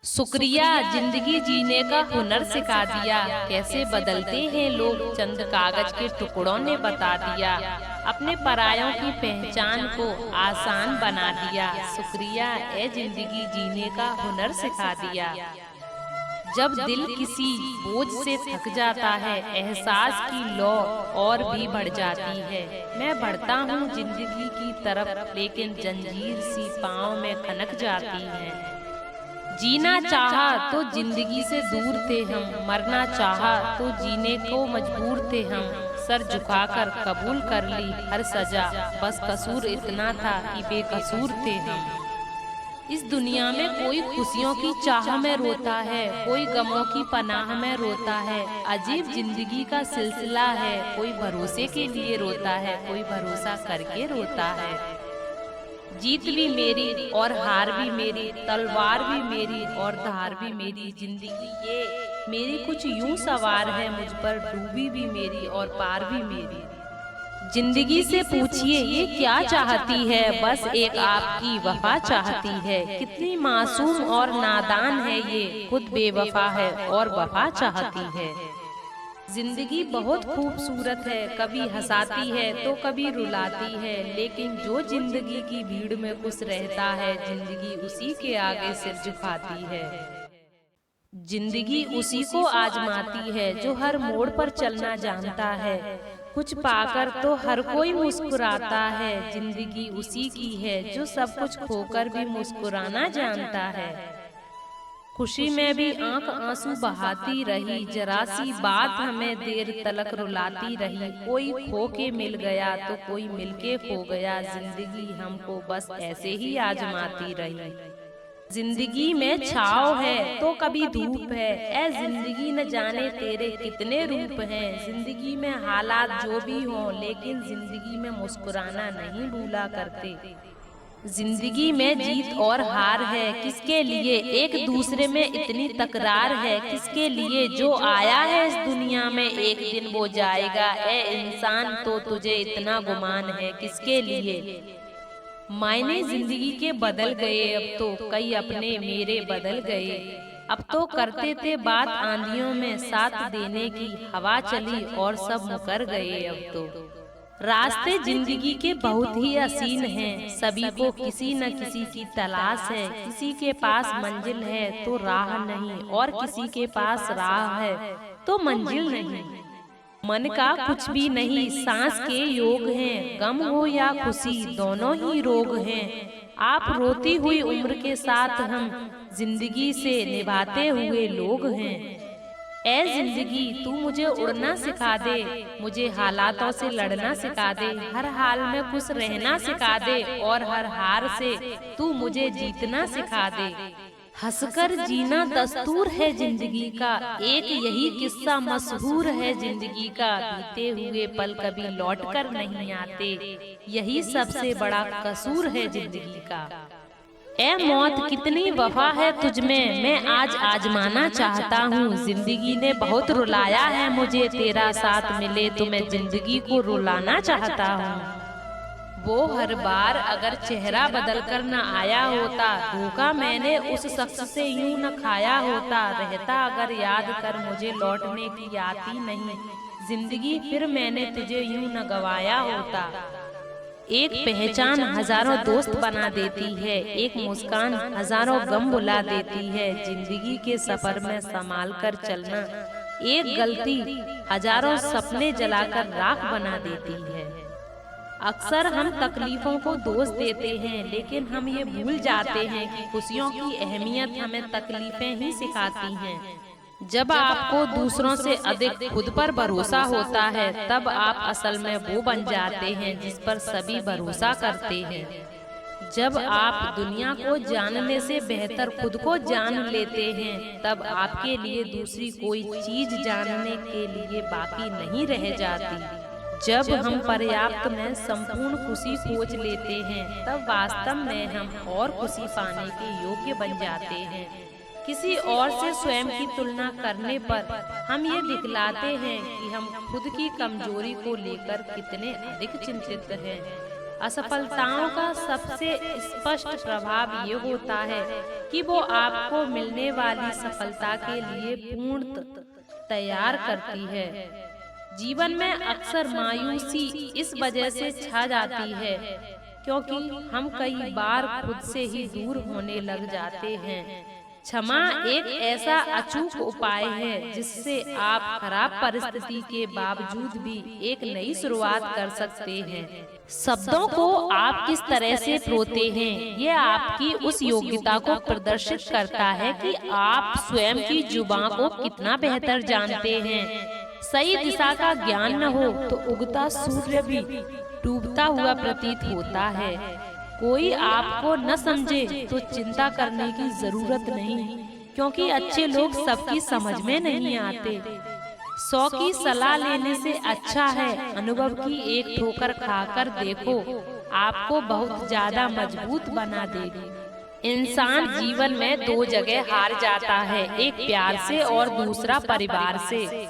शुक्रिया जिंदगी जीने का हुनर सिखा दिया। कैसे बदलते हैं लोग चंद कागज के टुकड़ों ने बता दिया। अपने परायों की पहचान को आसान बना दिया। शुक्रिया ए जिंदगी जीने का हुनर सिखा दिया। जब दिल किसी बोझ से थक जाता है, एहसास की लौ और भी बढ़ जाती है। मैं बढ़ता हूँ जिंदगी की तरफ, लेकिन जंजीर सी पाँव में खनक जाती है। जीना चाहा तो जिंदगी से दूर थे हम, मरना चाहा तो जीने को मजबूर थे हम। सर झुकाकर कबूल कर ली हर सजा, बस कसूर इतना था कि बेकसूर थे हम। इस दुनिया में कोई खुशियों की चाह में रोता है, कोई गमों की पनाह में रोता है। अजीब जिंदगी का सिलसिला है, कोई भरोसे के लिए रोता है, कोई भरोसा करके रोता है। जीत भी मेरी और हार भी मेरी, तलवार भी मेरी और धार भी मेरी। जिंदगी ये मेरी कुछ यूं सवार है मुझ पर, डूबी भी मेरी और पार भी मेरी। जिंदगी से पूछिए ये क्या चाहती है, बस एक आपकी वफा चाहती है। कितनी मासूम और नादान है ये, खुद बेवफा है और वफा चाहती है। जिंदगी बहुत खूबसूरत है, कभी हंसाती है तो कभी रुलाती है, लेकिन जो जिंदगी की भीड़ में खुश रहता है, जिंदगी उसी के आगे सिर झुकाती है। जिंदगी उसी को आजमाती है जो हर मोड़ पर चलना जानता है। कुछ पाकर तो हर कोई मुस्कुराता है। जिंदगी उसी की है जो सब कुछ खोकर भी मुस्कुराना जानता है। खुशी में भी आंख आंसू बहाती रही, जरा सी बात हमें देर तलक रुलाती रही। कोई खो के मिल गया तो कोई मिलके खो गया, जिंदगी हमको बस ऐसे ही आजमाती रही। जिंदगी में छाँव है तो कभी धूप है, ऐ जिंदगी न जाने तेरे कितने रूप हैं। जिंदगी में हालात जो भी हों, लेकिन जिंदगी में मुस्कुराना नहीं भूला करते। जिंदगी में जीत और हार है, किसके लिए एक दूसरे में इतनी तकरार है। किसके लिए जो आया है इस दुनिया में एक दिन वो जाएगा, ए इंसान तो तुझे इतना गुमान है किसके लिए। मायने जिंदगी के बदल गए, अब तो कई अपने मेरे बदल गए। अब तो करते थे बात आंधियों में साथ देने की, हवा चली और सब मुकर गए। अब तो रास्ते जिंदगी के बहुत ही हसीन हैं, सभी को किसी न किसी की तलाश है। किसी के पास मंजिल है तो राह नहीं, और किसी के पास राह है तो मंजिल नहीं। मन का कुछ भी नहीं, सांस के योग हैं, गम हो या खुशी दोनों ही रोग हैं। आप रोती हुई उम्र के साथ हम जिंदगी से निभाते हुए लोग हैं। ऐ जिंदगी तू मुझे उड़ना सिखा दे, मुझे हालातों से लड़ना सिखा दे। हर हाल में खुश रहना सिखा दे, और हर हार से तू मुझे जीतना सिखा दे। हंसकर जीना दस्तूर है जिंदगी का, एक यही किस्सा मशहूर है जिंदगी का। बीते हुए पल कभी लौट कर नहीं आते, यही सबसे बड़ा कसूर है जिंदगी का। ए मौत कितनी वफा है तुझमें, मैं आज आजमाना चाहता हूँ। जिंदगी ने बहुत रुलाया है मुझे, तेरा साथ मिले तो मैं जिंदगी को रुलाना चाहता हूँ। वो हर बार अगर चेहरा बदल कर न आया होता, धोखा मैंने उस शख्स से यूं न खाया होता। रहता अगर याद कर मुझे लौटने की आती नहीं, जिंदगी फिर मैंने तुझे यूं न गवाया होता। एक पहचान हजारों दोस्त बना देती है, एक मुस्कान हजारों गम भुला देती है। जिंदगी के सफर में संभाल कर चलना, एक गलती हजारों सपने जलाकर राख बना देती है। अक्सर हम तकलीफों को दोष देते हैं, लेकिन हम ये भूल जाते हैं कि खुशियों की अहमियत हमें तकलीफें ही सिखाती हैं। जब आपको दूसरों से अधिक खुद पर भरोसा होता है, तब आप असल में वो बन जाते हैं जिस पर सभी भरोसा करते हैं। जब आप दुनिया को जानने से बेहतर खुद को जान लेते हैं, तब आपके लिए दूसरी कोई चीज जानने के लिए बाकी नहीं रह जाती। जब हम पर्याप्त में संपूर्ण खुशी खोज लेते हैं, तब वास्तव में हम और खुशी पाने के योग्य बन जाते हैं। किसी और से स्वयं की तुलना करने पर हम ये दिखलाते हैं कि हम खुद की कमजोरी को लेकर कितने अधिक चिंतित हैं। असफलताओं का सबसे स्पष्ट प्रभाव ये होता है कि वो आपको मिलने वाली सफलता के लिए पूर्णतः तैयार करती है। जीवन में अक्सर मायूसी इस वजह से छा जाती है क्योंकि हम कई बार खुद से ही दूर होने लग जाते हैं। क्षमा एक ऐसा अचूक उपाय है जिससे आप खराब परिस्थिति के बावजूद भी एक नई शुरुआत कर सकते हैं। शब्दों को आप किस तरह से परोते हैं, ये आपकी उस योग्यता को प्रदर्शित करता है कि आप स्वयं की जुबान को कितना बेहतर जानते हैं। सही दिशा का ज्ञान न हो तो उगता सूर्य भी डूबता हुआ प्रतीत होता है। कोई आपको न समझे तो चिंता करने की जरूरत नहीं, क्योंकि अच्छे लोग सबकी समझ में नहीं आते। 100 की सलाह लेने से अच्छा है अनुभव की एक ठोकर खाकर देखो, आपको बहुत ज्यादा मजबूत बना देगी। इंसान जीवन में 2 जगह हार जाता है, एक प्यार से और दूसरा परिवार से।